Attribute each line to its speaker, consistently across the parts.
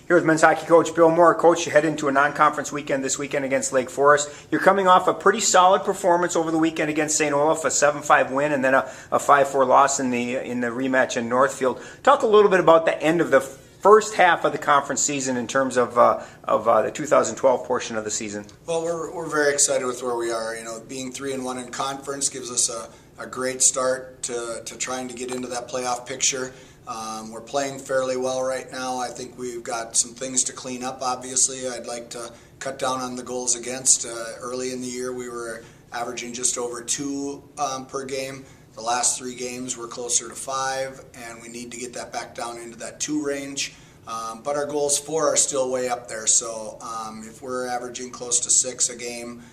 Speaker 1: Here with men's hockey coach Bill Moore. Coach, you head into a non-conference weekend this weekend against Lake Forest. You're coming off a pretty solid performance over the weekend against St. Olaf, a 7-5 win, and then a 5-4 loss in the rematch in Northfield. Talk a little bit about the end of the first half of the conference season in terms of the 2012 portion of the season.
Speaker 2: Well, we're very excited with where we are. You know, being 3-1 in conference gives us a great start to trying to get into that playoff picture. We're playing fairly well right now. I think we've got some things to clean up, obviously. I'd like to cut down on the goals against. Early in the year, we were averaging just over 2 per game. The last 3 games were closer to 5, and we need to get that back down into that 2 range. But our goals for are still way up there, so if we're averaging close to 6 a game,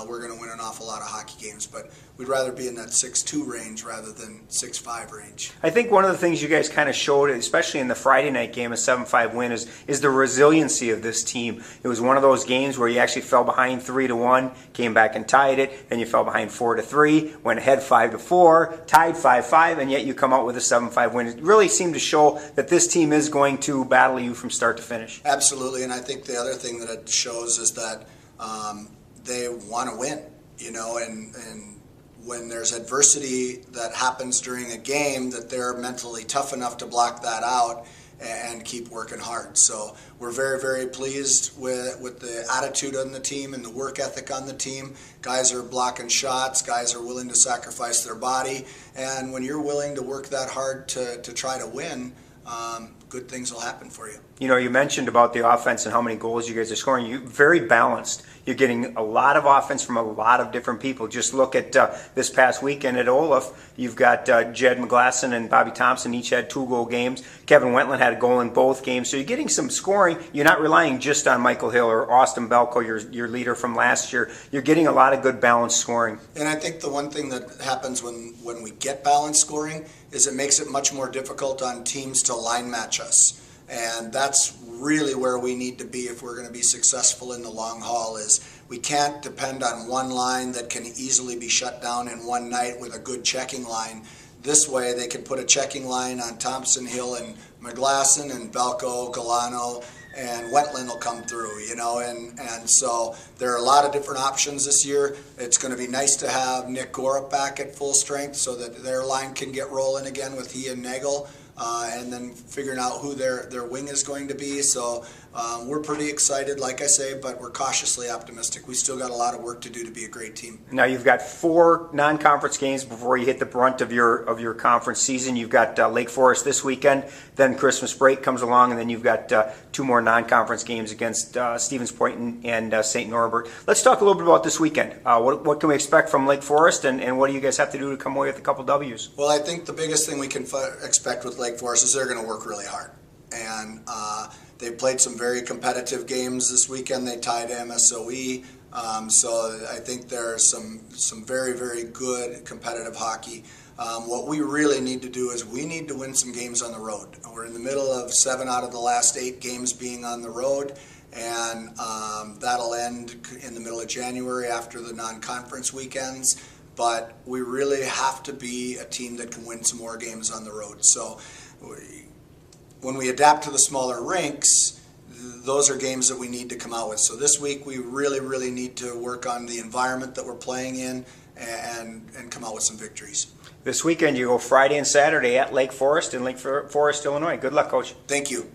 Speaker 2: we're going to win an awful lot of hockey games, but we'd rather be in that 6-2 range rather than 6-5 range.
Speaker 1: I think one of the things you guys kind of showed, especially in the Friday night game, a 7-5 win, is the resiliency of this team. It was one of those games where you actually fell behind 3-1, came back and tied it, and you fell behind 4-3, went ahead 5-4, tied 5-5, and yet you come out with a 7-5 win. It really seemed to show that this team is going to battle you from start to finish.
Speaker 2: Absolutely, and I think the other thing that it shows is that they want to win, you know, and when there's adversity that happens during a game, that they're mentally tough enough to block that out and keep working hard. So we're very, very pleased with the attitude on the team and the work ethic on the team. Guys are blocking shots, guys are willing to sacrifice their body, and when you're willing to work that hard to try to win, good things will happen for you.
Speaker 1: You know, you mentioned about the offense and how many goals you guys are scoring. You're very balanced. You're getting a lot of offense from a lot of different people. Just look at this past weekend at Olaf. You've got Jed McGlasson and Bobby Thompson each had 2-goal games. Kevin Wentland had a goal in both games. So you're getting some scoring. You're not relying just on Michael Hill or Austin Belko, your leader from last year. You're getting a lot of good balanced scoring.
Speaker 2: And I think the one thing that happens when we get balanced scoring is it makes it much more difficult on teams to line match us. And that's really where we need to be if we're going to be successful in the long haul. Is we can't depend on one line that can easily be shut down in one night with a good checking line. This way they can put a checking line on Thompson, Hill, and McGlasson, and Belko, Galano, and Wentland will come through, you know, and so there are a lot of different options this year. It's going to be nice to have Nick Gorup back at full strength so that their line can get rolling again with he and Nagel. And then figuring out who their wing is going to be. So we're pretty excited, like I say, but we're cautiously optimistic. We still got a lot of work to do to be a great team.
Speaker 1: Now you've got 4 non-conference games before you hit the brunt of your conference season. You've got Lake Forest this weekend, then Christmas break comes along, and then you've got 2 more non-conference games against Stevens Point and St. Norbert. Let's talk a little bit about this weekend. What can we expect from Lake Forest, and what do you guys have to do to come away with a couple W's?
Speaker 2: Well, I think the biggest thing we can expect with Lake Forest is they're going to work really hard. And they played some very competitive games this weekend. They tied MSOE. So I think there's some very, very good competitive hockey. What we really need to do is we need to win some games on the road. We're in the middle of 7 out of the last 8 games being on the road, and that'll end in the middle of January after the non-conference weekends. But we really have to be a team that can win some more games on the road. So when we adapt to the smaller rinks, those are games that we need to come out with. So this week we really, really need to work on the environment that we're playing in and come out with some victories.
Speaker 1: This weekend you go Friday and Saturday at Lake Forest in Lake Forest, Illinois. Good luck, Coach.
Speaker 2: Thank you.